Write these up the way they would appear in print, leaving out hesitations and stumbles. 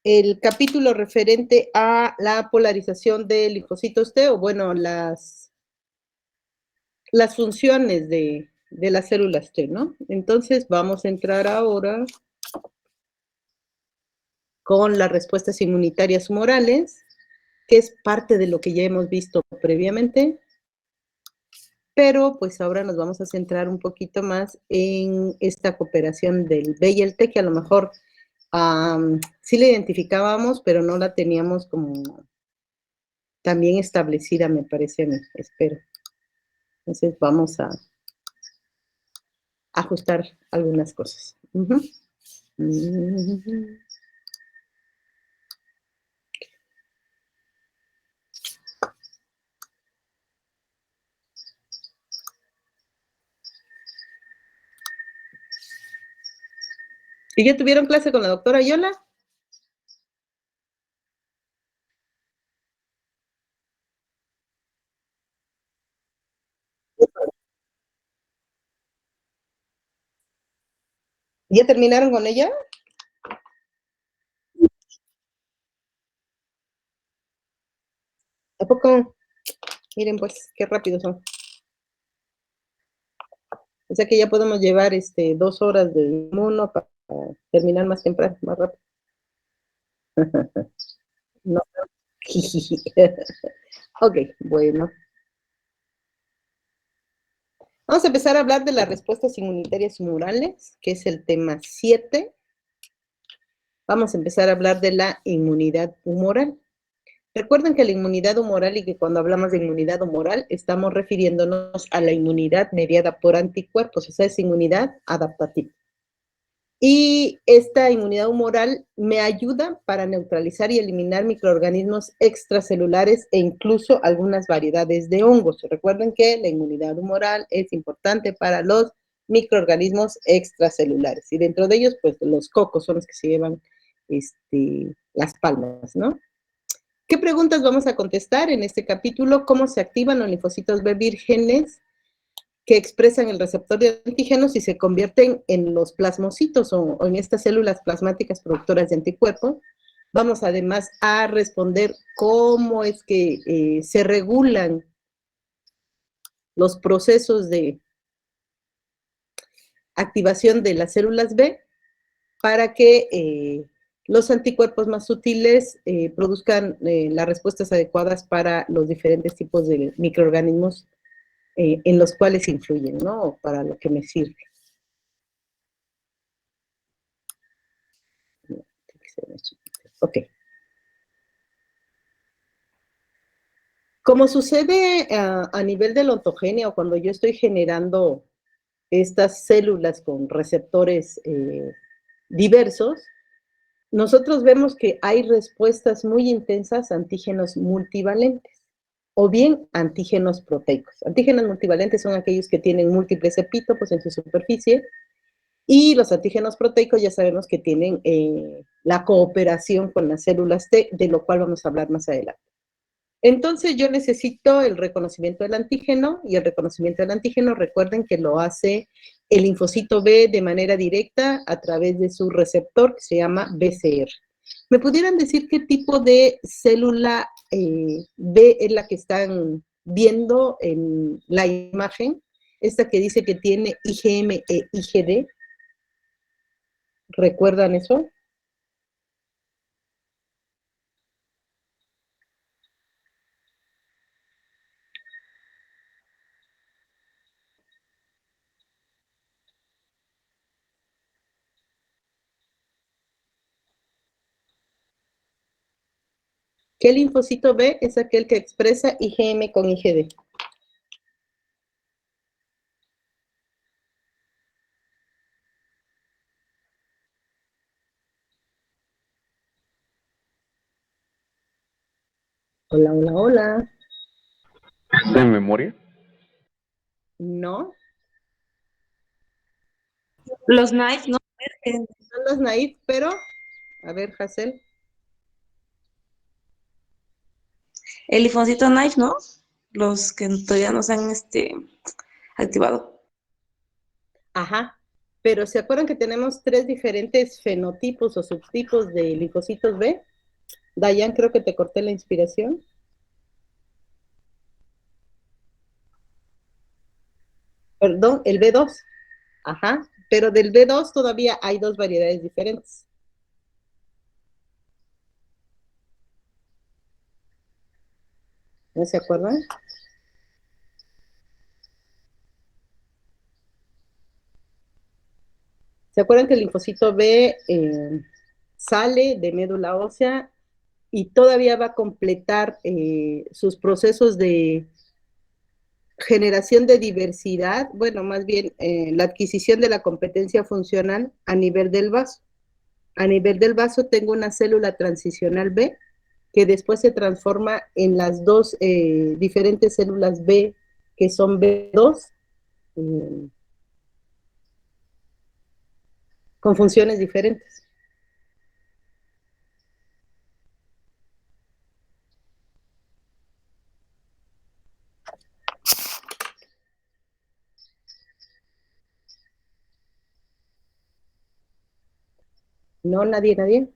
el capítulo referente a la polarización de linfocitos T, o bueno, las funciones de las células T, ¿no? Entonces vamos a entrar ahora con las respuestas inmunitarias humorales, que es parte de lo que ya hemos visto previamente, pero pues ahora nos vamos a centrar un poquito más en esta cooperación del B y el T, que a lo mejor sí la identificábamos, pero no la teníamos como también establecida, me parece a mí, espero. Entonces vamos a ajustar algunas cosas. ¿Y ya tuvieron clase con la doctora Yola? ¿Ya terminaron con ella? ¿A poco? Miren pues, qué rápido son. O sea que ya podemos llevar 2 horas de inmuno para terminar más temprano, más rápido. No. Ok, bueno. Vamos a empezar a hablar de las respuestas inmunitarias humorales, que es el tema 7. Vamos a empezar a hablar de la inmunidad humoral. Recuerden que la inmunidad humoral, y que cuando hablamos de inmunidad humoral estamos refiriéndonos a la inmunidad mediada por anticuerpos, o sea, es inmunidad adaptativa. Y esta inmunidad humoral me ayuda para neutralizar y eliminar microorganismos extracelulares e incluso algunas variedades de hongos. Recuerden que la inmunidad humoral es importante para los microorganismos extracelulares, y dentro de ellos, pues los cocos son los que se llevan las palmas, ¿no? ¿Qué preguntas vamos a contestar en este capítulo? ¿Cómo se activan los linfocitos B vírgenes que expresan el receptor de antígenos y se convierten en los plasmocitos o en estas células plasmáticas productoras de anticuerpos? Vamos además a responder cómo es que se regulan los procesos de activación de las células B para que los anticuerpos más sutiles produzcan las respuestas adecuadas para los diferentes tipos de microorganismos en los cuales influyen, ¿no? O para lo que me sirve. Ok. Como sucede a nivel de la ontogenia, o cuando yo estoy generando estas células con receptores diversos, nosotros vemos que hay respuestas muy intensas a antígenos multivalentes o bien antígenos proteicos. Antígenos multivalentes son aquellos que tienen múltiples epítopos en su superficie, y los antígenos proteicos ya sabemos que tienen la cooperación con las células T, de lo cual vamos a hablar más adelante. Entonces yo necesito el reconocimiento del antígeno, y el reconocimiento del antígeno, recuerden que lo hace el linfocito B de manera directa a través de su receptor, que se llama BCR. ¿Me pudieran decir qué tipo de célula B es la que están viendo en la imagen? Esta que dice que tiene IgM e IgD. ¿Recuerdan eso? ¿Qué linfocito B es aquel que expresa IgM con IgD? Hola, hola, hola. ¿Está en memoria? No. Los knives, ¿no? Son los naive, pero, a ver, Hazel. El linfocito knife, ¿no? Los que todavía no se han activado. Ajá. pero ¿se acuerdan que tenemos 3 diferentes fenotipos o subtipos de linfocitos B? Dayan, creo que te corté la inspiración. Perdón, el B2. Ajá, pero del B2 todavía hay 2 variedades diferentes. ¿No se acuerdan? ¿Se acuerdan que el linfocito B sale de médula ósea y todavía va a completar sus procesos de generación de diversidad, bueno, más bien la adquisición de la competencia funcional a nivel del vaso? A nivel del vaso tengo una célula transicional B que después se transforma en las 2 diferentes células B que son B2 eh, con funciones diferentes. No, nadie. Nadie.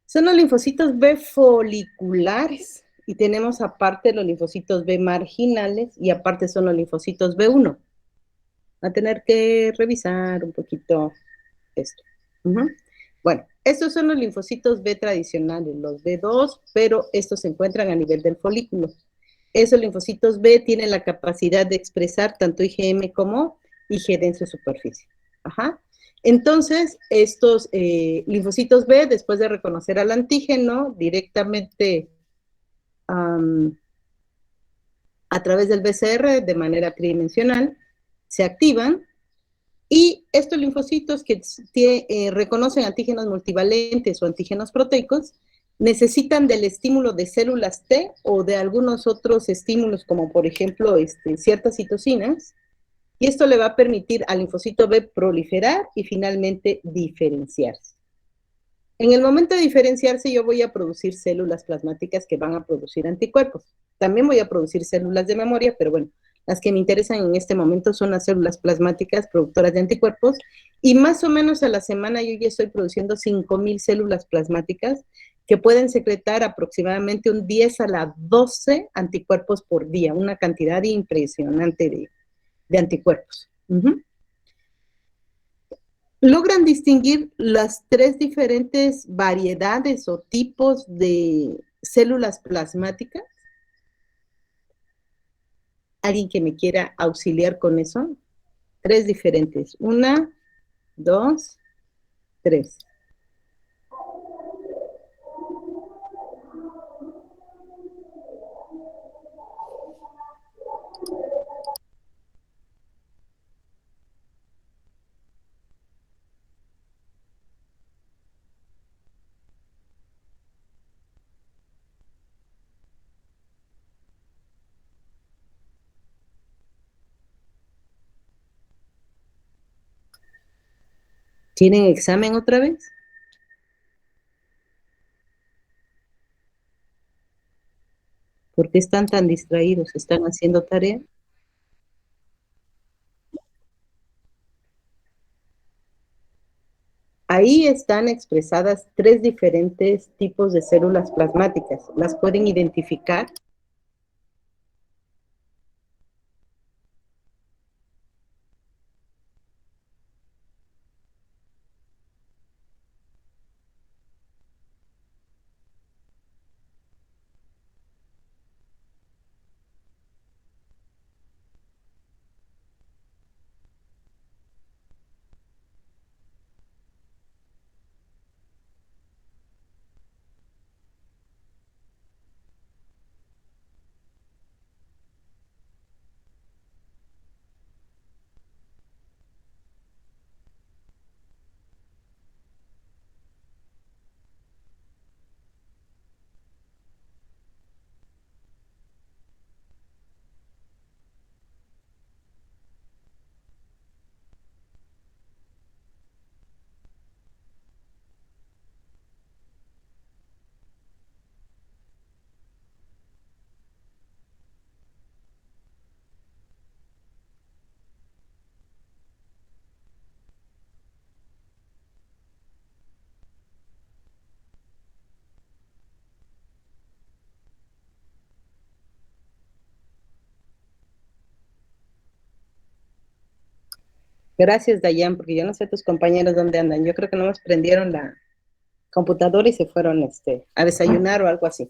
Son los linfocitos B foliculares y tenemos aparte los linfocitos B marginales y aparte son los linfocitos B1. Va a tener que revisar un poquito esto. Bueno, estos son los linfocitos B tradicionales, los B2, pero estos se encuentran a nivel del folículo. Esos linfocitos B tienen la capacidad de expresar tanto IgM como IgD en su superficie. Ajá. Entonces, estos linfocitos B, después de reconocer al antígeno directamente a través del BCR de manera tridimensional, se activan y estos linfocitos que reconocen antígenos multivalentes o antígenos proteicos necesitan del estímulo de células T o de algunos otros estímulos, como por ejemplo ciertas citocinas, y esto le va a permitir al linfocito B proliferar y finalmente diferenciarse. En el momento de diferenciarse, yo voy a producir células plasmáticas que van a producir anticuerpos. También voy a producir células de memoria, pero bueno, las que me interesan en este momento son las células plasmáticas productoras de anticuerpos, y más o menos a la semana yo ya estoy produciendo 5,000 células plasmáticas que pueden secretar aproximadamente un 10 a la 12 anticuerpos por día, una cantidad impresionante de anticuerpos. Logran distinguir las 3 diferentes variedades o tipos de células plasmáticas. ¿Alguien que me quiera auxiliar con eso? 3 diferentes. 1, 2, 3. ¿Tienen examen otra vez? ¿Por qué están tan distraídos? ¿Están haciendo tarea? Ahí están expresadas 3 diferentes tipos de células plasmáticas. ¿Las pueden identificar? Gracias, Dayan, porque yo no sé tus compañeros dónde andan. Yo creo que no nos prendieron la computadora y se fueron a desayunar o algo así.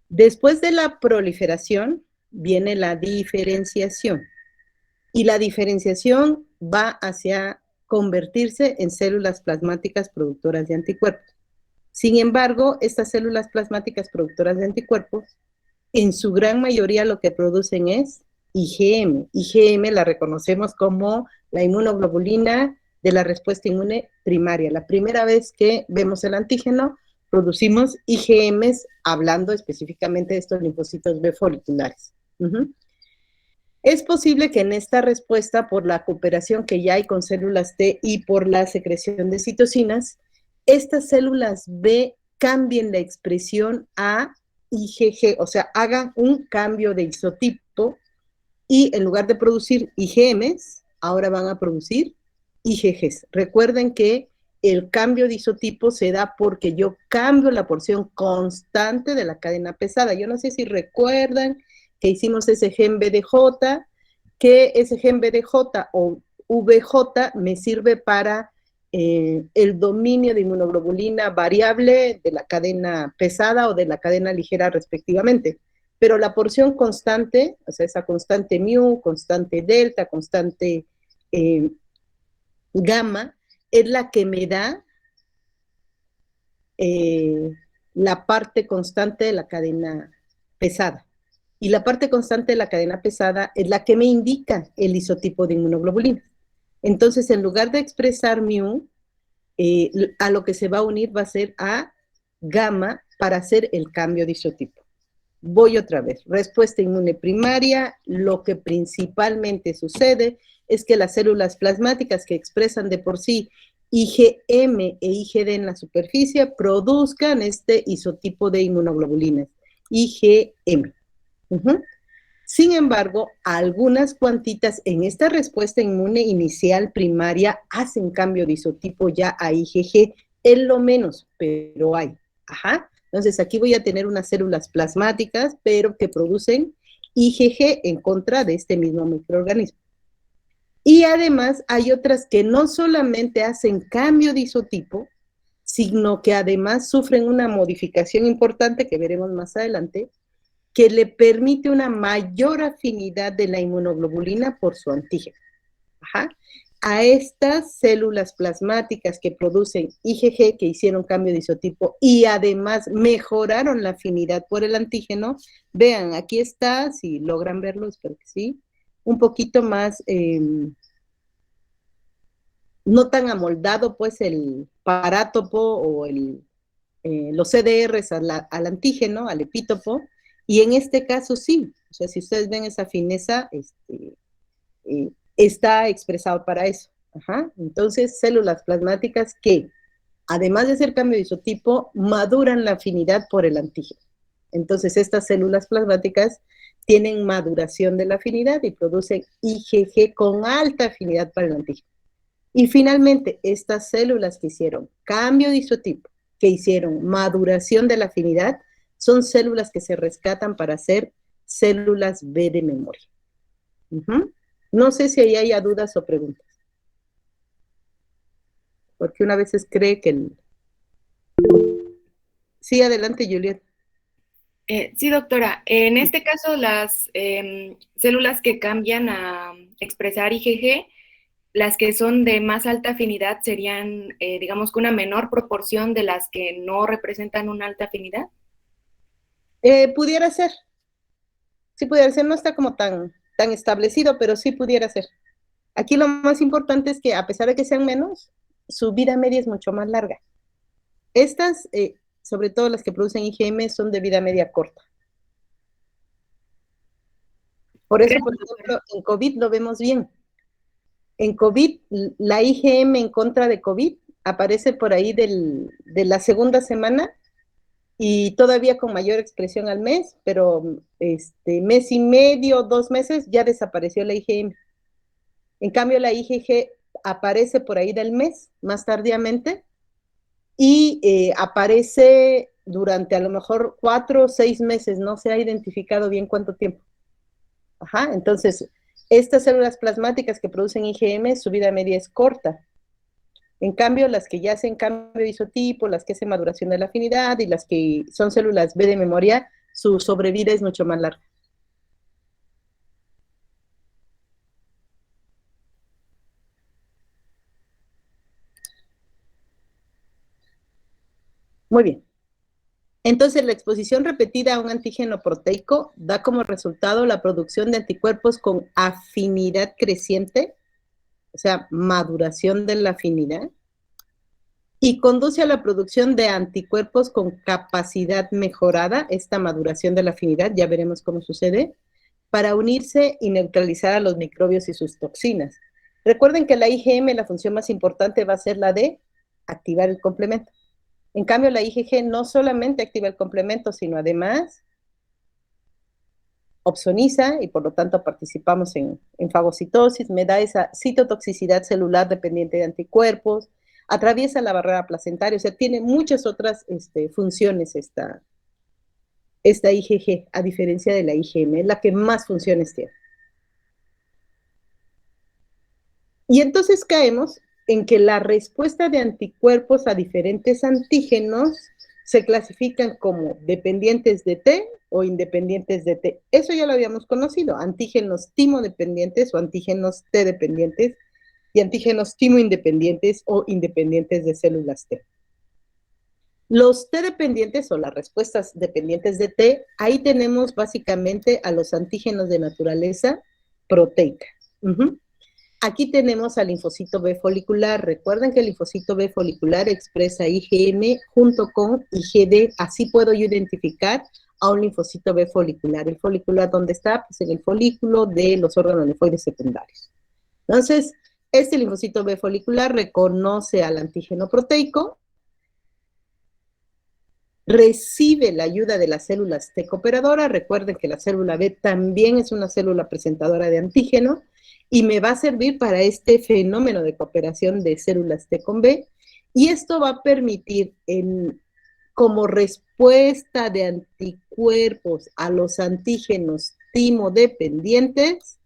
Después de la proliferación viene la diferenciación. Y la diferenciación va hacia convertirse en células plasmáticas productoras de anticuerpos. Sin embargo, estas células plasmáticas productoras de anticuerpos, en su gran mayoría lo que producen es IgM. IgM la reconocemos como la inmunoglobulina de la respuesta inmune primaria. La primera vez que vemos el antígeno, producimos IgMs, hablando específicamente de estos linfocitos B foliculares. Es posible que en esta respuesta, por la cooperación que ya hay con células T y por la secreción de citocinas, estas células B cambien la expresión a IgG, o sea, hagan un cambio de isotipo y en lugar de producir IgMs, ahora van a producir IgGs. Recuerden que el cambio de isotipo se da porque yo cambio la porción constante de la cadena pesada. Yo no sé si recuerdan que hicimos ese gen BDJ, que ese gen BDJ o VJ me sirve para el dominio de inmunoglobulina variable de la cadena pesada o de la cadena ligera respectivamente. Pero la porción constante, o sea, esa constante mu, constante delta, constante gamma, es la que me da la parte constante de la cadena pesada. Y la parte constante de la cadena pesada es la que me indica el isotipo de inmunoglobulina. Entonces, en lugar de expresar mu, a lo que se va a unir va a ser a gamma para hacer el cambio de isotipo. Voy otra vez. Respuesta inmune primaria, lo que principalmente sucede es que las células plasmáticas que expresan de por sí IgM e IgD en la superficie produzcan este isotipo de inmunoglobulinas, IgM. Sin embargo, algunas cuantitas en esta respuesta inmune inicial primaria hacen cambio de isotipo ya a IgG, es lo menos, pero hay. Entonces aquí voy a tener unas células plasmáticas, pero que producen IgG en contra de este mismo microorganismo. Y además hay otras que no solamente hacen cambio de isotipo, sino que además sufren una modificación importante que veremos más adelante, que le permite una mayor afinidad de la inmunoglobulina por su antígeno. A estas células plasmáticas que producen IgG, que hicieron cambio de isotipo y además mejoraron la afinidad por el antígeno, vean, aquí está, si logran verlo, espero que sí, un poquito más, no tan amoldado pues el parátopo o los CDRs al antígeno, al epítopo, y en este caso sí, o sea, si ustedes ven esa fineza, está expresado para eso. Entonces, células plasmáticas que, además de hacer cambio de isotipo, maduran la afinidad por el antígeno. Entonces, estas células plasmáticas tienen maduración de la afinidad y producen IgG con alta afinidad para el antígeno. Y finalmente, estas células que hicieron cambio de isotipo, que hicieron maduración de la afinidad, son células que se rescatan para hacer células B de memoria. No sé si ahí haya dudas o preguntas. Porque una vez cree que Sí, adelante, Juliet. Sí, doctora. En este caso, las células que cambian a expresar IgG, las que son de más alta afinidad serían, digamos, que una menor proporción de las que no representan una alta afinidad. Pudiera ser. Sí, pudiera ser. No está como tan establecido, pero sí pudiera ser. Aquí lo más importante es que, a pesar de que sean menos, su vida media es mucho más larga. Estas, sobre todo las que producen IgM, son de vida media corta. Por eso, por ejemplo, en COVID lo vemos bien. En COVID, la IgM en contra de COVID aparece por ahí de la segunda semana y todavía con mayor expresión al mes, pero mes y medio, 2 meses, ya desapareció la IgM. En cambio, la IgG aparece por ahí del mes, más tardíamente, y aparece durante a lo mejor 4 o 6 meses, no se ha identificado bien cuánto tiempo. Entonces, Estas células plasmáticas que producen IgM, su vida media es corta. En cambio, las que ya hacen cambio de isotipo, las que hacen maduración de la afinidad y las que son células B de memoria, su sobrevida es mucho más larga. Muy bien. Entonces, la exposición repetida a un antígeno proteico da como resultado la producción de anticuerpos con afinidad creciente, o sea, maduración de la afinidad, y conduce a la producción de anticuerpos con capacidad mejorada, esta maduración de la afinidad, ya veremos cómo sucede, para unirse y neutralizar a los microbios y sus toxinas. Recuerden que la IgM, la función más importante va a ser la de activar el complemento. En cambio, la IgG no solamente activa el complemento, sino además opsoniza y por lo tanto participamos en fagocitosis, me da esa citotoxicidad celular dependiente de anticuerpos, atraviesa la barrera placentaria, o sea, tiene muchas otras funciones esta IgG, a diferencia de la IgM, es la que más funciones tiene. Y entonces caemos en que la respuesta de anticuerpos a diferentes antígenos se clasifican como dependientes de T o independientes de T. Eso ya lo habíamos conocido, antígenos timo-dependientes o antígenos T-dependientes y antígenos timo-independientes o independientes de células T. Los T-dependientes o las respuestas dependientes de T, ahí tenemos básicamente a los antígenos de naturaleza proteica. Aquí tenemos al linfocito B folicular. Recuerden que el linfocito B folicular expresa IgM junto con IgD. Así puedo yo identificar a un linfocito B folicular. ¿El folicular dónde está? Pues en el folículo de los órganos linfoides secundarios. Entonces, este linfocito B folicular reconoce al antígeno proteico, recibe la ayuda de las células T cooperadoras. Recuerden que la célula B también es una célula presentadora de antígeno, y me va a servir para este fenómeno de cooperación de células T con B, y esto va a permitir, como respuesta de anticuerpos a los antígenos timo-dependientes,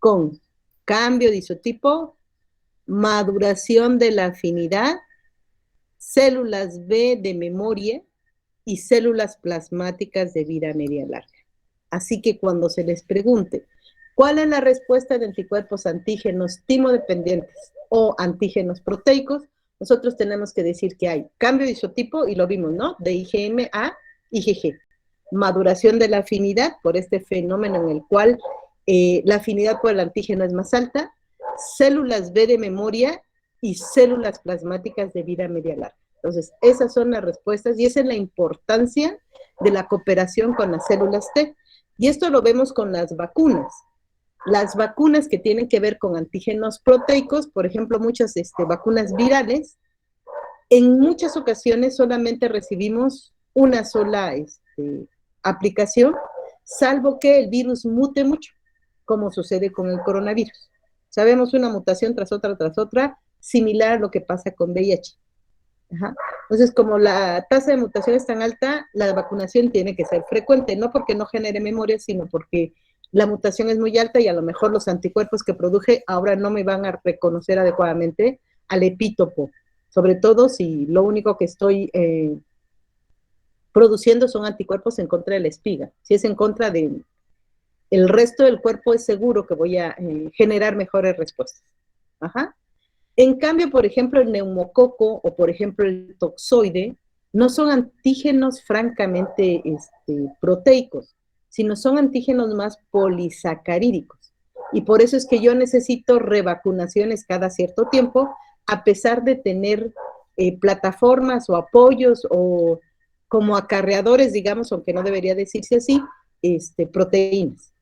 con cambio de isotipo, maduración de la afinidad, células B de memoria y células plasmáticas de vida media larga. Así que cuando se les pregunte, ¿cuál es la respuesta de anticuerpos antígenos timo-dependientes o antígenos proteicos? Nosotros tenemos que decir que hay cambio de isotipo, y lo vimos, ¿no? De IgM a IgG. Maduración de la afinidad por este fenómeno en el cual la afinidad por el antígeno es más alta, células B de memoria y células plasmáticas de vida media larga. Entonces, esas son las respuestas y esa es la importancia de la cooperación con las células T. Y esto lo vemos con las vacunas. Las vacunas que tienen que ver con antígenos proteicos, por ejemplo, muchas vacunas virales, en muchas ocasiones solamente recibimos una sola aplicación, salvo que el virus mute mucho, como sucede con el coronavirus. Sabemos una mutación tras otra, similar a lo que pasa con VIH. Entonces, como la tasa de mutación es tan alta, la vacunación tiene que ser frecuente, no porque no genere memoria, sino porque la mutación es muy alta y a lo mejor los anticuerpos que produje ahora no me van a reconocer adecuadamente al epítopo, sobre todo si lo único que estoy produciendo son anticuerpos en contra de la espiga. Si es en contra del resto del cuerpo, es seguro que voy a generar mejores respuestas. En cambio, por ejemplo, el neumococo o por ejemplo el toxoide no son antígenos francamente proteicos, sino son antígenos más polisacarídicos. Y por eso es que yo necesito revacunaciones cada cierto tiempo, a pesar de tener plataformas o apoyos o como acarreadores, digamos, aunque no debería decirse así, proteínas.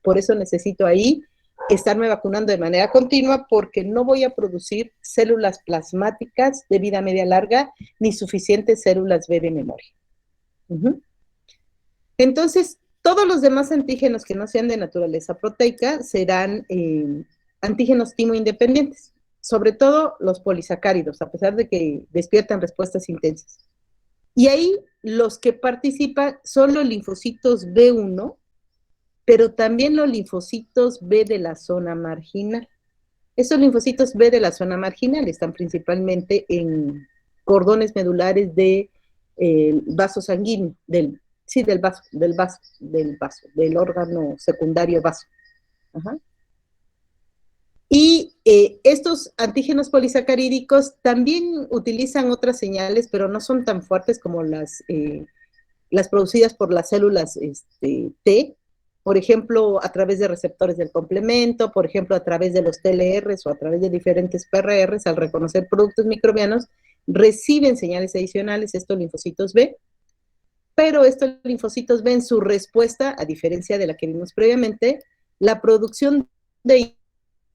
Por eso necesito ahí estarme vacunando de manera continua, porque no voy a producir células plasmáticas de vida media larga ni suficientes células B de memoria. Entonces, todos los demás antígenos que no sean de naturaleza proteica serán antígenos timo-independientes, sobre todo los polisacáridos, a pesar de que despiertan respuestas intensas. Y ahí los que participan son los linfocitos B1 pero también los linfocitos B de la zona marginal. Estos linfocitos B de la zona marginal están principalmente en cordones medulares de vaso sanguíneo, del órgano secundario vaso. Ajá. Y estos antígenos polisacarídicos también utilizan otras señales, pero no son tan fuertes como las producidas por las células T, por ejemplo, a través de receptores del complemento, por ejemplo, a través de los TLRs o a través de diferentes PRRs, al reconocer productos microbianos, reciben señales adicionales, estos linfocitos B, pero estos linfocitos B en su respuesta, a diferencia de la que vimos previamente, la producción de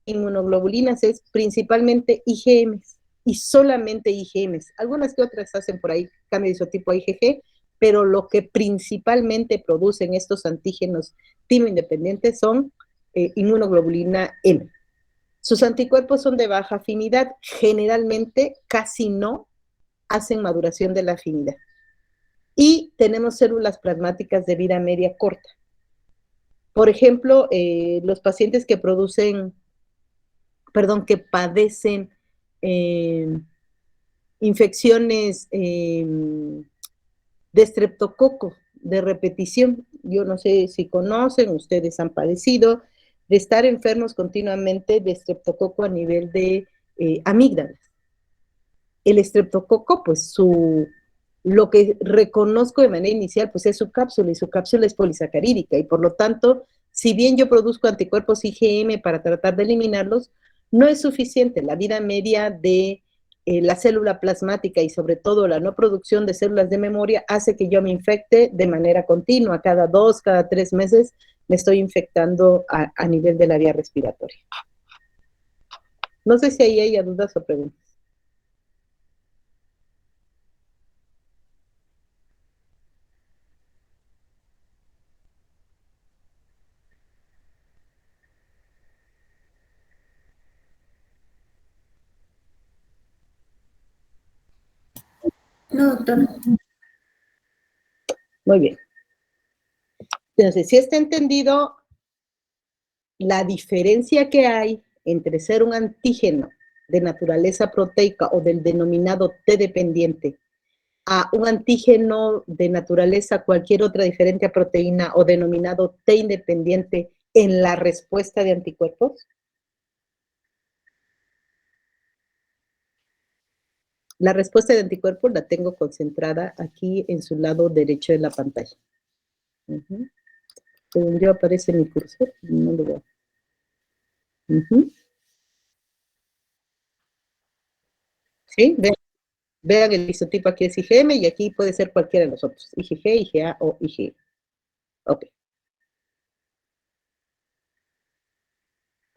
inmunoglobulinas es principalmente IgMs y solamente IgMs. Algunas que otras hacen por ahí cambio de isotipo a IgG, pero lo que principalmente producen estos antígenos timo-independientes son inmunoglobulina M. Sus anticuerpos son de baja afinidad, generalmente casi no hacen maduración de la afinidad. Y tenemos células plasmáticas de vida media corta. Por ejemplo, los pacientes que padecen infecciones de estreptococo de repetición. Yo no sé si conocen, ustedes han padecido de estar enfermos continuamente de estreptococo a nivel de amígdalas. El estreptococo, pues lo que reconozco de manera inicial, pues es su cápsula, y su cápsula es polisacarídica, y por lo tanto, si bien yo produzco anticuerpos IgM para tratar de eliminarlos, no es suficiente. La vida media de la célula plasmática y sobre todo la no producción de células de memoria hace que yo me infecte de manera continua. Cada 2, cada 3 meses me estoy infectando a nivel de la vía respiratoria. No sé si ahí hay dudas o preguntas. No, doctor. Muy bien. Entonces, si está entendido la diferencia que hay entre ser un antígeno de naturaleza proteica o del denominado T dependiente a un antígeno de naturaleza cualquier otra diferente a proteína o denominado T independiente en la respuesta de anticuerpos? La respuesta de anticuerpos la tengo concentrada aquí en su lado derecho de la pantalla. Según yo aparece mi cursor, no lo veo. ¿Sí? Vean el isotipo aquí es IgM y aquí puede ser cualquiera de los otros, IgG, IgA o IgE. Ok.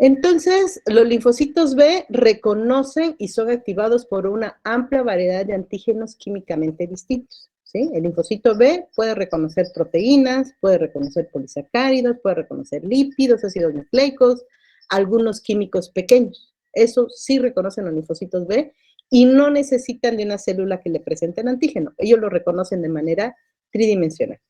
Entonces, los linfocitos B reconocen y son activados por una amplia variedad de antígenos químicamente distintos. ¿Sí? El linfocito B puede reconocer proteínas, puede reconocer polisacáridos, puede reconocer lípidos, ácidos nucleicos, algunos químicos pequeños. Eso sí reconocen los linfocitos B y no necesitan de una célula que le presente el antígeno. Ellos lo reconocen de manera tridimensional.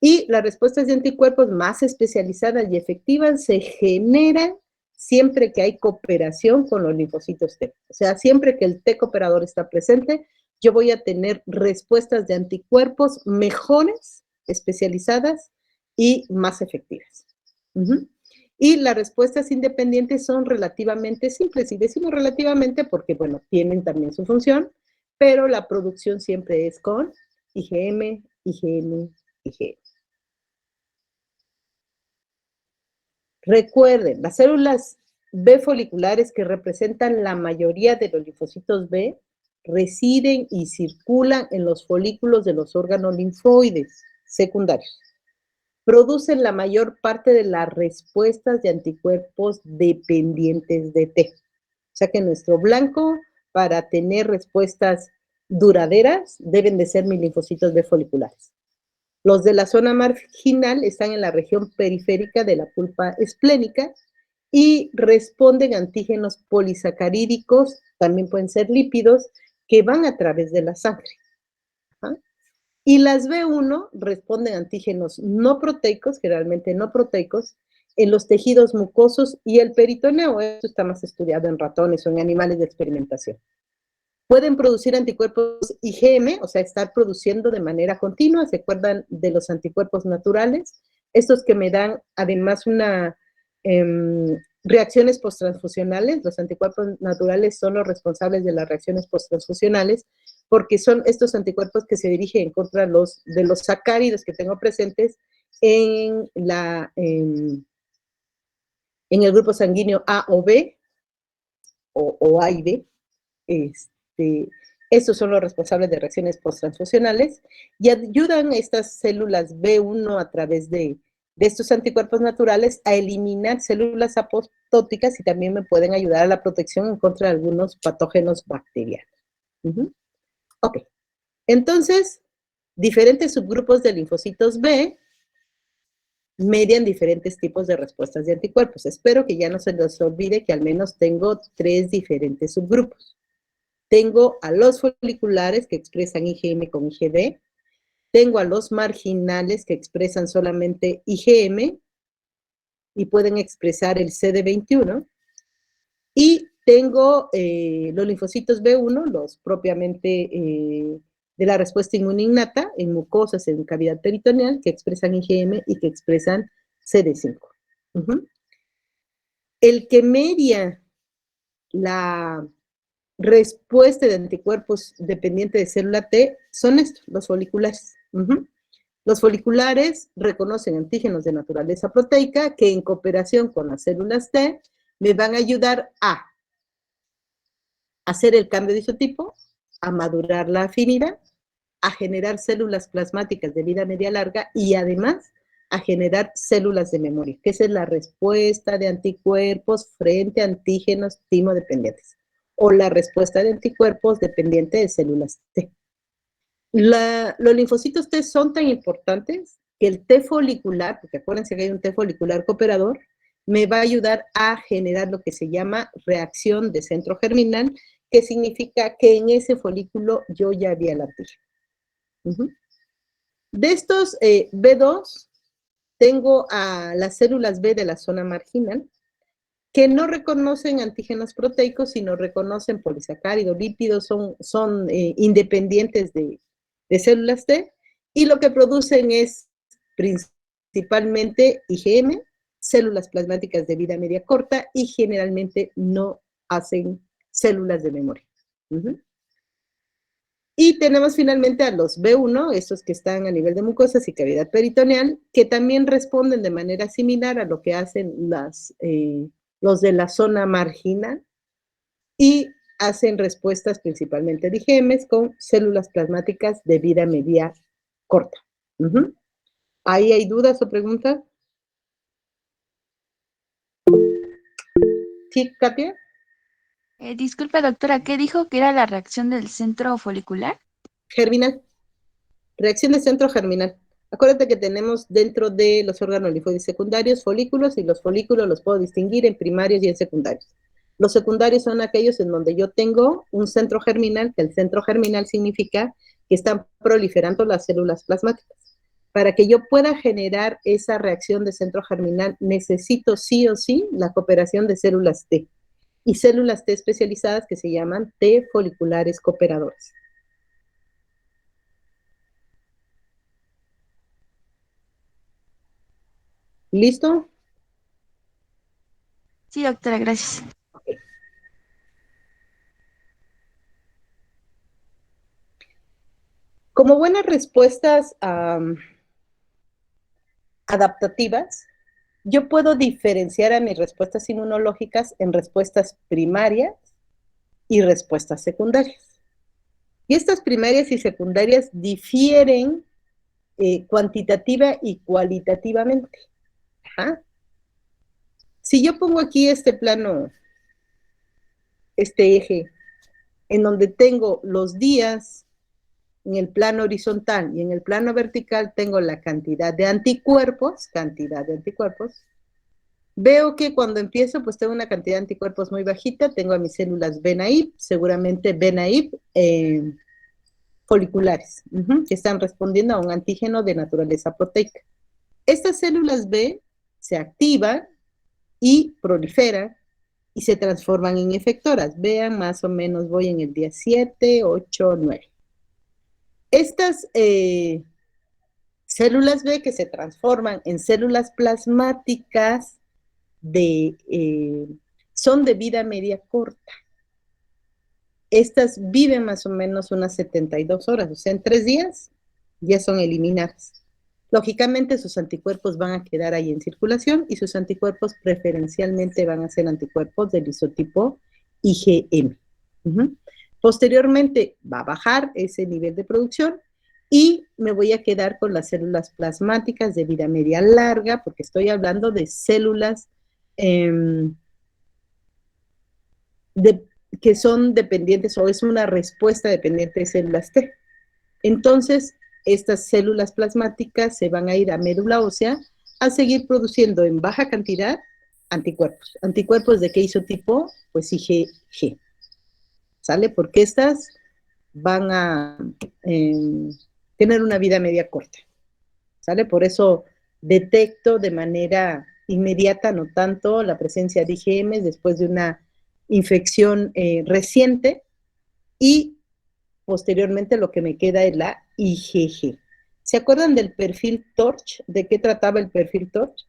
Y las respuestas de anticuerpos más especializadas y efectivas se generan siempre que hay cooperación con los linfocitos T. O sea, siempre que el T cooperador está presente, yo voy a tener respuestas de anticuerpos mejores, especializadas y más efectivas. Y las respuestas independientes son relativamente simples, y decimos relativamente porque, bueno, tienen también su función, pero la producción siempre es con IgM, IgM, IgM. Recuerden, las células B foliculares que representan la mayoría de los linfocitos B residen y circulan en los folículos de los órganos linfoides secundarios. Producen la mayor parte de las respuestas de anticuerpos dependientes de T. O sea que nuestro blanco, para tener respuestas duraderas, deben de ser mis linfocitos B foliculares. Los de la zona marginal están en la región periférica de la pulpa esplénica y responden a antígenos polisacarídicos, también pueden ser lípidos, que van a través de la sangre. Y las B1 responden a antígenos no proteicos, generalmente no proteicos, en los tejidos mucosos y el peritoneo. Esto está más estudiado en ratones o en animales de experimentación. Pueden producir anticuerpos IgM, o sea, estar produciendo de manera continua. ¿Se acuerdan de los anticuerpos naturales? Estos que me dan además una reacciones posttransfusionales. Los anticuerpos naturales son los responsables de las reacciones posttransfusionales porque son estos anticuerpos que se dirigen en contra de los sacáridos que tengo presentes en el grupo sanguíneo A o B, o A y B. Estos son los responsables de reacciones posttransfusionales y ayudan a estas células B1 a través de estos anticuerpos naturales a eliminar células apoptóticas y también me pueden ayudar a la protección en contra de algunos patógenos bacterianos. Ok, entonces, diferentes subgrupos de linfocitos B median diferentes tipos de respuestas de anticuerpos. Espero que ya no se les olvide que al menos tengo 3 diferentes subgrupos. Tengo a los foliculares que expresan IgM con IgB, tengo a los marginales que expresan solamente IgM y pueden expresar el CD21, y tengo los linfocitos B1, los propiamente de la respuesta inmune innata, en mucosas, en cavidad peritoneal, que expresan IgM y que expresan CD5. El que media la respuesta de anticuerpos dependiente de célula T son estos, los foliculares. Los foliculares reconocen antígenos de naturaleza proteica que en cooperación con las células T me van a ayudar a hacer el cambio de isotipo, a madurar la afinidad, a generar células plasmáticas de vida media larga y además a generar células de memoria, que esa es la respuesta de anticuerpos frente a antígenos timodependientes, o la respuesta de anticuerpos dependiente de células T. Los linfocitos T son tan importantes que el T folicular, porque acuérdense que hay un T folicular cooperador, me va a ayudar a generar lo que se llama reacción de centro germinal, que significa que en ese folículo yo ya había el antígeno. De estos B2, tengo a las células B de la zona marginal, que no reconocen antígenos proteicos, sino reconocen polisacáridos, lípidos, son independientes de células T, y lo que producen es principalmente IgM, células plasmáticas de vida media corta, y generalmente no hacen células de memoria. Y tenemos finalmente a los B1, estos que están a nivel de mucosas y cavidad peritoneal, que también responden de manera similar a lo que hacen los de la zona marginal, y hacen respuestas principalmente de IgM con células plasmáticas de vida media corta. ¿Ahí hay dudas o preguntas? ¿Sí, Katia? Disculpe, doctora, ¿qué dijo que era la reacción del centro folicular? Germinal. Reacción de centro germinal. Acuérdate que tenemos dentro de los órganos linfoides secundarios folículos, y los folículos los puedo distinguir en primarios y en secundarios. Los secundarios son aquellos en donde yo tengo un centro germinal, que el centro germinal significa que están proliferando las células plasmáticas. Para que yo pueda generar esa reacción de centro germinal, necesito sí o sí la cooperación de células T, y células T especializadas que se llaman T foliculares cooperadores. ¿Listo? Sí, doctora, gracias. Como buenas respuestas adaptativas, yo puedo diferenciar a mis respuestas inmunológicas en respuestas primarias y respuestas secundarias. Y estas primarias y secundarias difieren cuantitativa y cualitativamente. Si yo pongo aquí este plano, este eje, en donde tengo los días en el plano horizontal y en el plano vertical tengo la cantidad de anticuerpos, veo que cuando empiezo pues tengo una cantidad de anticuerpos muy bajita, tengo a mis células B naive, seguramente B naive foliculares, que están respondiendo a un antígeno de naturaleza proteica. Estas células B se activan y proliferan y se transforman en efectoras. Vean, más o menos voy en el día 7, 8, 9. Estas células B que se transforman en células plasmáticas son de vida media corta. Estas viven más o menos unas 72 horas, o sea, en 3 días ya son eliminadas. Lógicamente sus anticuerpos van a quedar ahí en circulación y sus anticuerpos preferencialmente van a ser anticuerpos del isotipo IgM. Posteriormente va a bajar ese nivel de producción y me voy a quedar con las células plasmáticas de vida media larga, porque estoy hablando de células que son dependientes o es una respuesta dependiente de células T. Entonces, estas células plasmáticas se van a ir a médula ósea a seguir produciendo en baja cantidad anticuerpos. ¿Anticuerpos de qué isotipo? Pues IgG. ¿Sale? Porque estas van a tener una vida media corta. ¿Sale? Por eso detecto de manera inmediata, no tanto, la presencia de IgM después de una infección reciente y posteriormente lo que me queda es la IgG. ¿Se acuerdan del perfil Torch? ¿De qué trataba el perfil Torch?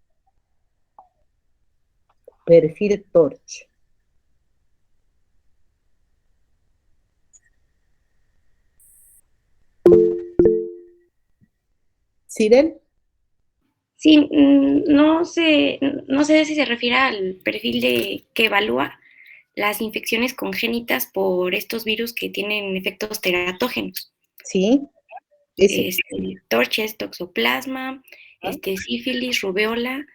Perfil Torch. ¿Siren? Sí, no sé si se refiere al perfil que evalúa las infecciones congénitas por estos virus que tienen efectos teratógenos. Sí. Torch es toxoplasma, sífilis, rubeola,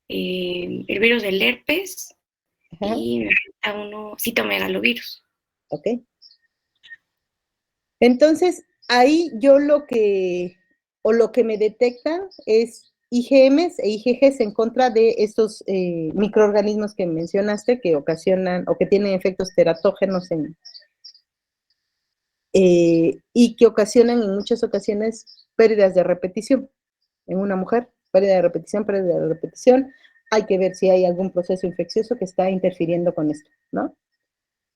el virus del herpes y citomegalovirus. Ok. Entonces, ahí yo lo que me detectan es IgMs e IgGs en contra de estos microorganismos que mencionaste que ocasionan o que tienen efectos teratógenos y que ocasionan en muchas ocasiones pérdidas de repetición. En una mujer, pérdida de repetición, hay que ver si hay algún proceso infeccioso que está interfiriendo con esto, ¿no?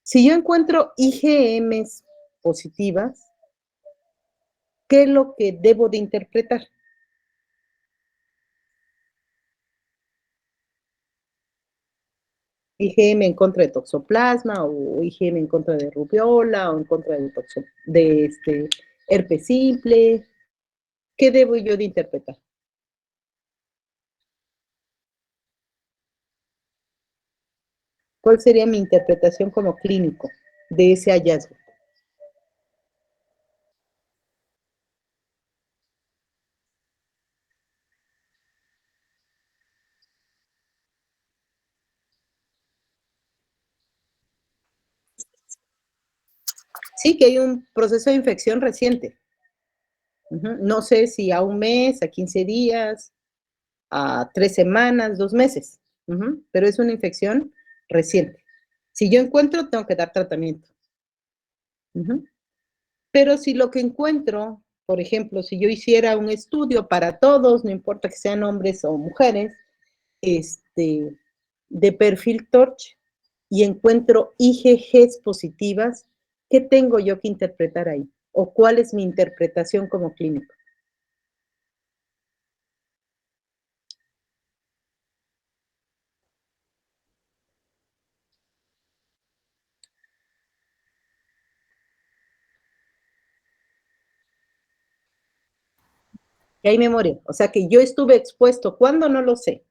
Si yo encuentro IgMs positivas, ¿qué es lo que debo de interpretar? IgM en contra de toxoplasma, o IgM en contra de rubiola, o en contra de herpes simple. ¿Qué debo yo de interpretar? ¿Cuál sería mi interpretación como clínico de ese hallazgo? Sí, que hay un proceso de infección reciente. No sé si a un mes, a 15 días, a 3 semanas, 2 meses, pero es una infección reciente. Si yo encuentro, tengo que dar tratamiento. Pero si lo que encuentro, por ejemplo, si yo hiciera un estudio para todos, no importa que sean hombres o mujeres, de perfil Torch, y encuentro IgGs positivas, ¿qué tengo yo que interpretar ahí? ¿O cuál es mi interpretación como clínico? Que hay memoria, o sea que yo estuve expuesto, ¿cuándo? No lo sé,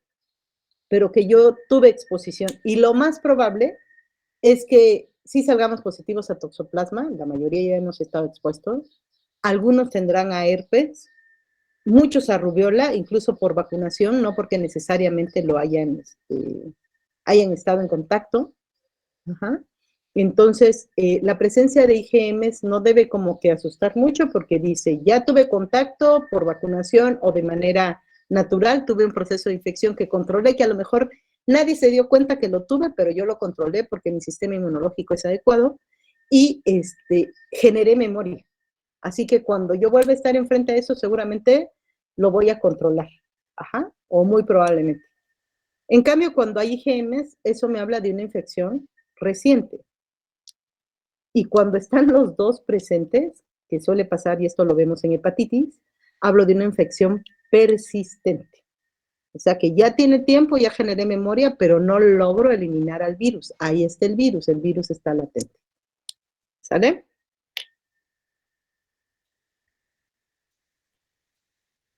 pero que yo tuve exposición. Y lo más probable es que sí salgamos positivos a toxoplasma, la mayoría ya hemos estado expuestos, algunos tendrán a herpes, muchos a rubiola, incluso por vacunación, no porque necesariamente lo hayan estado en contacto. Entonces, la presencia de IgMs no debe como que asustar mucho porque dice, ya tuve contacto por vacunación o de manera natural, tuve un proceso de infección que controlé, que a lo mejor nadie se dio cuenta que lo tuve, pero yo lo controlé porque mi sistema inmunológico es adecuado y generé memoria. Así que cuando yo vuelva a estar enfrente a eso, seguramente lo voy a controlar. Ajá, o muy probablemente. En cambio, cuando hay IgMs, eso me habla de una infección reciente. Y cuando están los dos presentes, que suele pasar, y esto lo vemos en hepatitis, hablo de una infección persistente. O sea que ya tiene tiempo, ya generé memoria, pero no logro eliminar al virus. Ahí está el virus está latente. ¿Sale?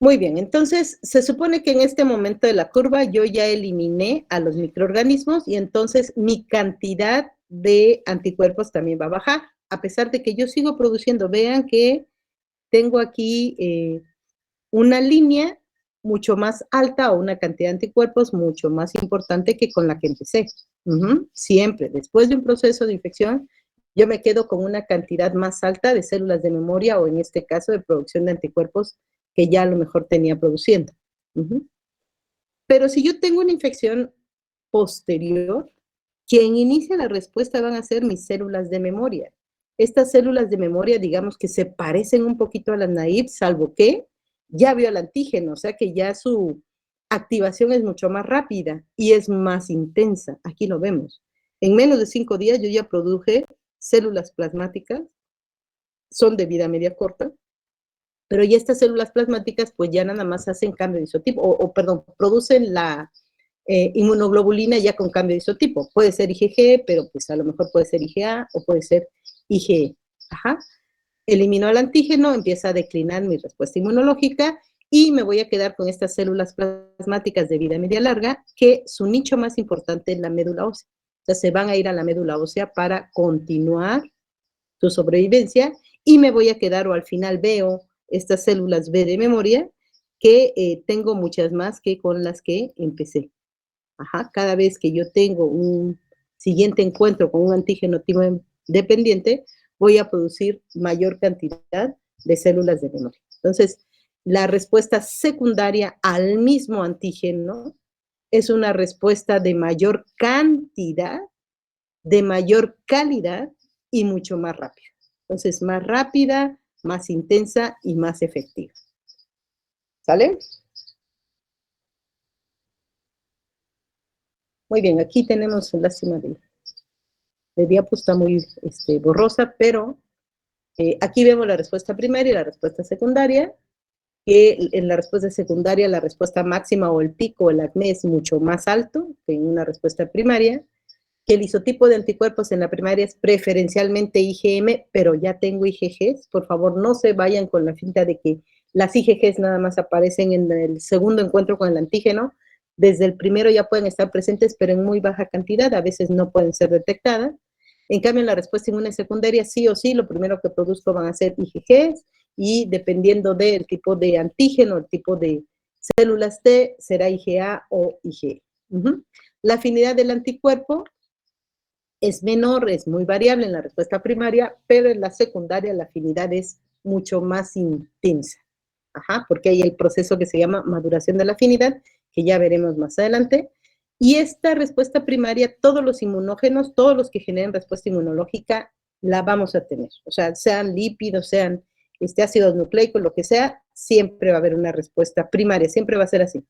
Muy bien, entonces se supone que en este momento de la curva yo ya eliminé a los microorganismos y entonces mi cantidad de anticuerpos también va a bajar, a pesar de que yo sigo produciendo. Vean que tengo aquí una línea mucho más alta o una cantidad de anticuerpos mucho más importante que con la que empecé. Siempre, después de un proceso de infección, yo me quedo con una cantidad más alta de células de memoria o en este caso de producción de anticuerpos que ya a lo mejor tenía produciendo. Pero si yo tengo una infección posterior, quien inicia la respuesta van a ser mis células de memoria. Estas células de memoria, digamos que se parecen un poquito a las naive, salvo que ya vio el antígeno, o sea que ya su activación es mucho más rápida y es más intensa. Aquí lo vemos. En menos de 5 días yo ya produje células plasmáticas, son de vida media corta, pero ya estas células plasmáticas pues ya nada más hacen cambio de isotipo, perdón, producen la inmunoglobulina ya con cambio de isotipo. Puede ser IgG, pero pues a lo mejor puede ser IgA o puede ser IgE. Ajá. Eliminó el antígeno, empieza a declinar mi respuesta inmunológica y me voy a quedar con estas células plasmáticas de vida media larga, que su nicho más importante es la médula ósea. O sea, se van a ir a la médula ósea para continuar su sobrevivencia y me voy a quedar, o al final veo estas células B de memoria, que tengo muchas más que con las que empecé. Ajá, cada vez que yo tengo un siguiente encuentro con un antígeno tipo dependiente, voy a producir mayor cantidad de células de memoria. Entonces, la respuesta secundaria al mismo antígeno es una respuesta de mayor cantidad, de mayor calidad y mucho más rápida. Entonces, más rápida, más intensa y más efectiva. ¿Sale? Muy bien, aquí tenemos, lástima de diapo, está muy borrosa, pero aquí vemos la respuesta primaria y la respuesta secundaria, que en la respuesta secundaria la respuesta máxima o el pico, el acné es mucho más alto que en una respuesta primaria, que el isotipo de anticuerpos en la primaria es preferencialmente IgM, pero ya tengo IgGs. Por favor, no se vayan con la finta de que las IgGs nada más aparecen en el segundo encuentro con el antígeno. Desde el primero ya pueden estar presentes, pero en muy baja cantidad, a veces no pueden ser detectadas. En cambio, en la respuesta inmune secundaria, sí o sí, lo primero que produzco van a ser IgGs, y dependiendo del tipo de antígeno, el tipo de células T, será IgA o IgE. La afinidad del anticuerpo es menor, es muy variable en la respuesta primaria, pero en la secundaria la afinidad es mucho más intensa. Ajá, porque hay el proceso que se llama maduración de la afinidad, que ya veremos más adelante. Y esta respuesta primaria, todos los inmunógenos, todos los que generen respuesta inmunológica, la vamos a tener. O sea, sean lípidos, sean ácidos nucleicos, lo que sea, siempre va a haber una respuesta primaria, siempre va a ser así.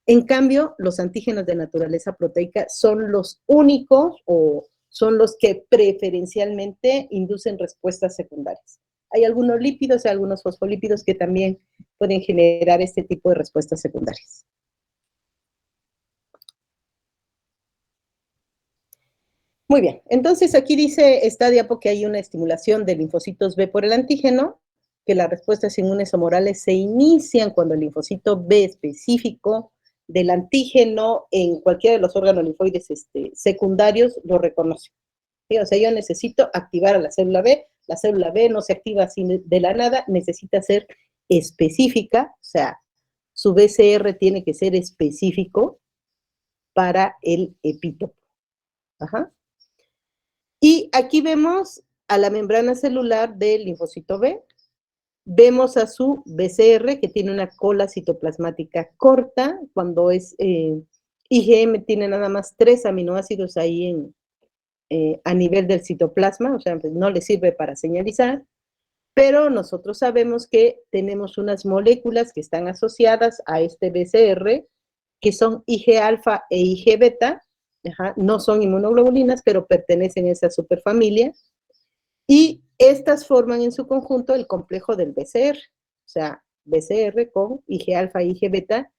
En cambio, los antígenos de naturaleza proteica son los únicos o son los que preferencialmente inducen respuestas secundarias. Hay algunos lípidos y algunos fosfolípidos que también pueden generar este tipo de respuestas secundarias. Muy bien, entonces aquí dice esta diapo que hay una estimulación de linfocitos B por el antígeno, que las respuestas inmunes humorales se inician cuando el linfocito B específico del antígeno en cualquiera de los órganos linfoides secundarios lo reconoce. ¿Sí? O sea, yo necesito activar a la célula B no se activa así de la nada, necesita ser específica, o sea, su BCR tiene que ser específico para el epítopo. Ajá. Y aquí vemos a la membrana celular del linfocito B, vemos a su BCR, que tiene una cola citoplasmática corta, cuando es IgM tiene nada más 3 aminoácidos ahí a nivel del citoplasma, o sea, pues no le sirve para señalizar. pero nosotros sabemos que tenemos unas moléculas que están asociadas a este BCR, que son Ig-alfa e Ig-beta, no son inmunoglobulinas, pero pertenecen a esa superfamilia, y estas forman en su conjunto el complejo del BCR, o sea, BCR con Ig-alfa e Ig-beta,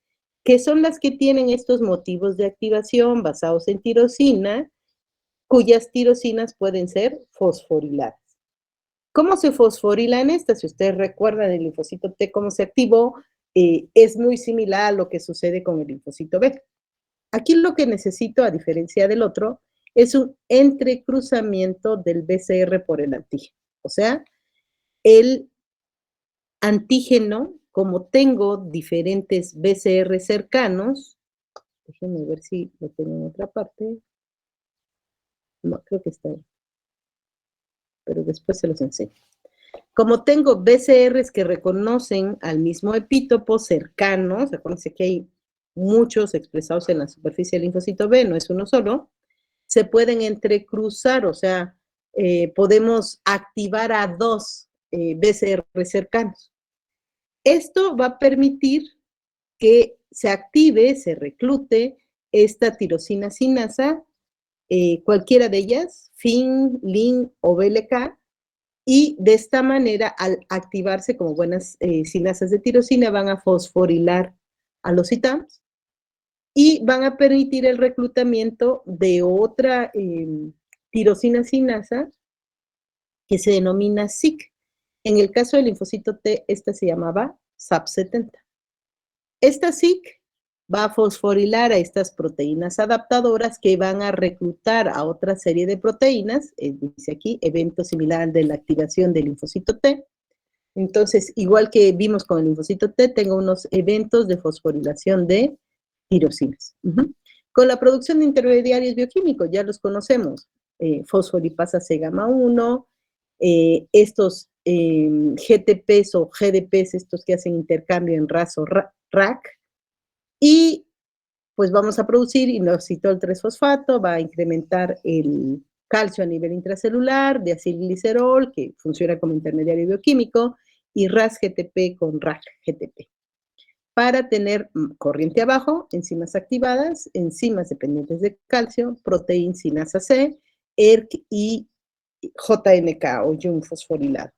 que son las que tienen estos motivos de activación basados en tirosina, cuyas tirosinas pueden ser fosforiladas. ¿Cómo se fosforilan estas? Si ustedes recuerdan el linfocito T, cómo se activó, es muy similar a lo que sucede con el linfocito B. Aquí lo que necesito, a diferencia del otro, es un entrecruzamiento del BCR por el antígeno. O sea, el antígeno, como tengo diferentes BCR cercanos, déjenme ver si lo tengo en otra parte. No, creo que está ahí. Pero después se los enseño. Como tengo BCRs que reconocen al mismo epítopo cercanos, acuérdense que hay muchos expresados en la superficie del linfocito B, no es uno solo, se pueden entrecruzar, o sea, podemos activar a dos BCR cercanos. Esto va a permitir que se active, se reclute esta tirosina sinasa, cualquiera de ellas, FIN, LIN o BLK, y de esta manera, al activarse como buenas sinasas de tirosina, van a fosforilar a los ITAMs y van a permitir el reclutamiento de otra tirosina sinasa que se denomina SIC. En el caso del linfocito T, esta se llamaba SAP70. Esta SIC va a fosforilar a estas proteínas adaptadoras que van a reclutar a otra serie de proteínas, dice aquí, evento similar de la activación del linfocito T. Entonces, igual que vimos con el linfocito T, tengo unos eventos de fosforilación de tirosinas. Con la producción de intermediarios bioquímicos, ya los conocemos, fosfolipasa C gamma 1, estos GTPs o GDPs, estos que hacen intercambio en RAS o RAC, y pues vamos a producir inositol 3-fosfato, va a incrementar el calcio a nivel intracelular, diacilglicerol, que funciona como intermediario bioquímico, y RAS-GTP con RAC-GTP. Para tener corriente abajo, enzimas activadas, enzimas dependientes de calcio, proteína sinasa C, ERK y JNK o Jun fosforilado.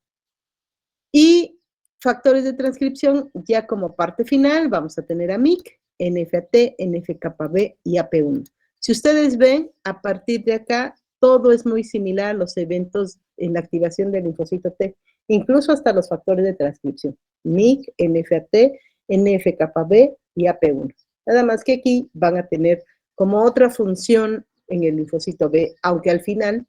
Y factores de transcripción, ya como parte final, vamos a tener a MYC, NFAT, NFKB y AP1. Si ustedes ven, a partir de acá, todo es muy similar a los eventos en la activación del linfocito T, incluso hasta los factores de transcripción. MYC, NFAT, NFKB y AP1. Nada más que aquí van a tener como otra función en el linfocito B, aunque al final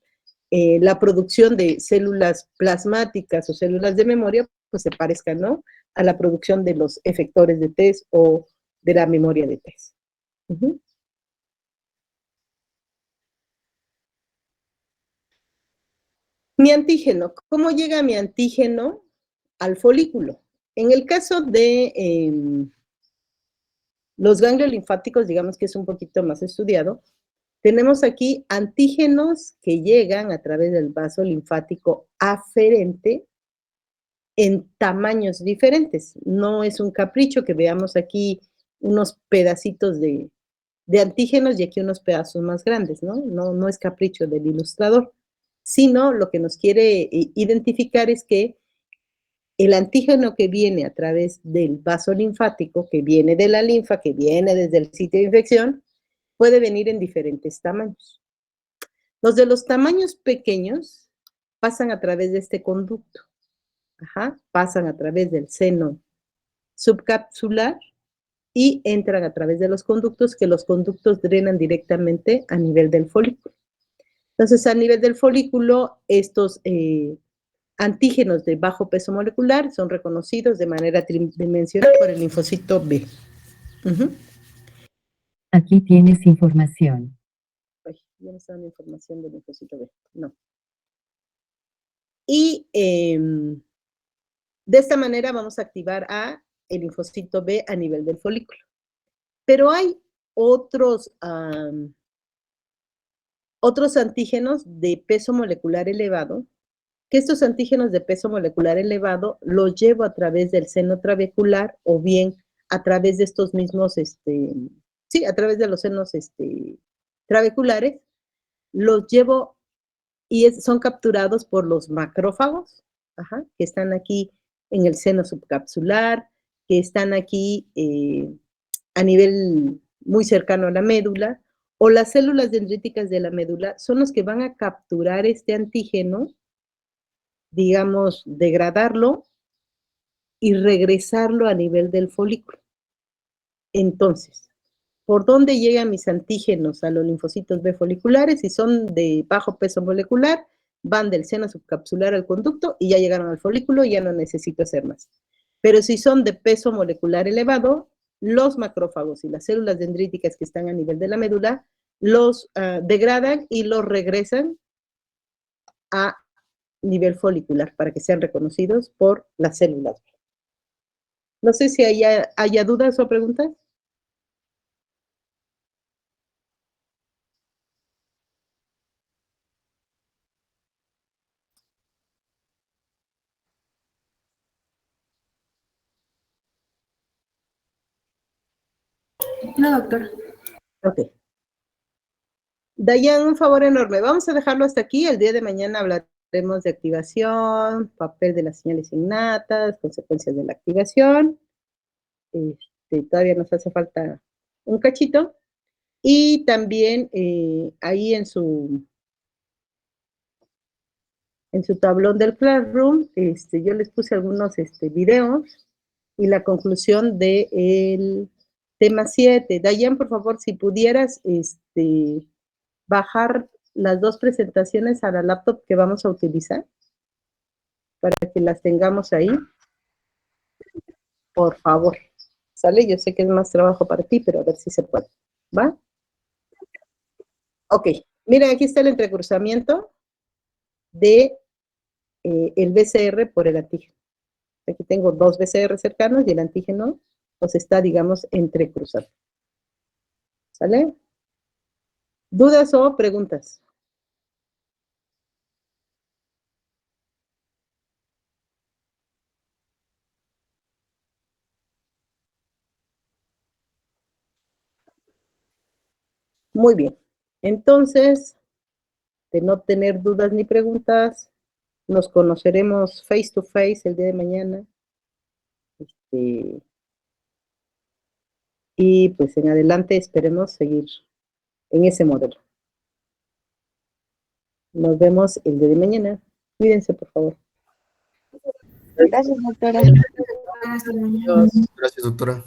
la producción de células plasmáticas o células de memoria pues se parezca, ¿no?, a la producción de los efectores de test o de la memoria de test. Mi antígeno, ¿cómo llega mi antígeno al folículo? En el caso de los ganglios linfáticos, digamos que es un poquito más estudiado, tenemos aquí antígenos que llegan a través del vaso linfático aferente en tamaños diferentes. No es un capricho que veamos aquí unos pedacitos de antígenos y aquí unos pedazos más grandes, ¿no? No es capricho del ilustrador, sino lo que nos quiere identificar es que el antígeno que viene a través del vaso linfático, que viene de la linfa, que viene desde el sitio de infección, puede venir en diferentes tamaños. Los de los tamaños pequeños pasan a través de este conducto. Pasan a través del seno subcapsular y entran a través de los conductos, que los conductos drenan directamente a nivel del folículo. Entonces, a nivel del folículo, estos antígenos de bajo peso molecular son reconocidos de manera tridimensional por el linfocito B. Aquí tienes información. Ay, ya me está dando información del linfocito B. No. Y de esta manera vamos a activar a el linfocito B a nivel del folículo. Pero hay otros antígenos de peso molecular elevado que estos antígenos de peso molecular elevado los llevo a través del seno trabecular o bien a través de estos mismos, a través de los senos trabeculares, los llevo y son capturados por los macrófagos, que están aquí en el seno subcapsular, que están aquí a nivel muy cercano a la médula, o las células dendríticas de la médula son los que van a capturar este antígeno, digamos, degradarlo y regresarlo a nivel del folículo. Entonces, ¿por dónde llegan mis antígenos a los linfocitos B foliculares? Si son de bajo peso molecular, van del seno subcapsular al conducto y ya llegaron al folículo y ya no necesito hacer más. Pero si son de peso molecular elevado, los macrófagos y las células dendríticas que están a nivel de la médula los degradan y los regresan a nivel folicular para que sean reconocidos por las células. No sé si haya dudas o preguntas. No, doctora. Ok. Dayan, un favor enorme. Vamos a dejarlo hasta aquí. El día de mañana hablaremos de activación, papel de las señales innatas, consecuencias de la activación. Todavía nos hace falta un cachito. Y también ahí en su tablón del Classroom, yo les puse algunos videos y la conclusión del tema 7. Dayan, por favor, si pudieras bajar las dos presentaciones a la laptop que vamos a utilizar para que las tengamos ahí. Por favor. ¿Sale? Yo sé que es más trabajo para ti, pero a ver si se puede. ¿Va? Ok. Miren, aquí está el entrecruzamiento de el BCR por el antígeno. Aquí tengo dos BCR cercanos y el antígeno pues está, digamos, entrecruzado. ¿Sale? ¿Dudas o preguntas? Muy bien. Entonces, de no tener dudas ni preguntas, nos conoceremos face to face el día de mañana. Y pues en adelante esperemos seguir en ese modelo. Nos vemos el día de mañana. Cuídense, por favor. Gracias, doctora. Adiós. Gracias, doctora.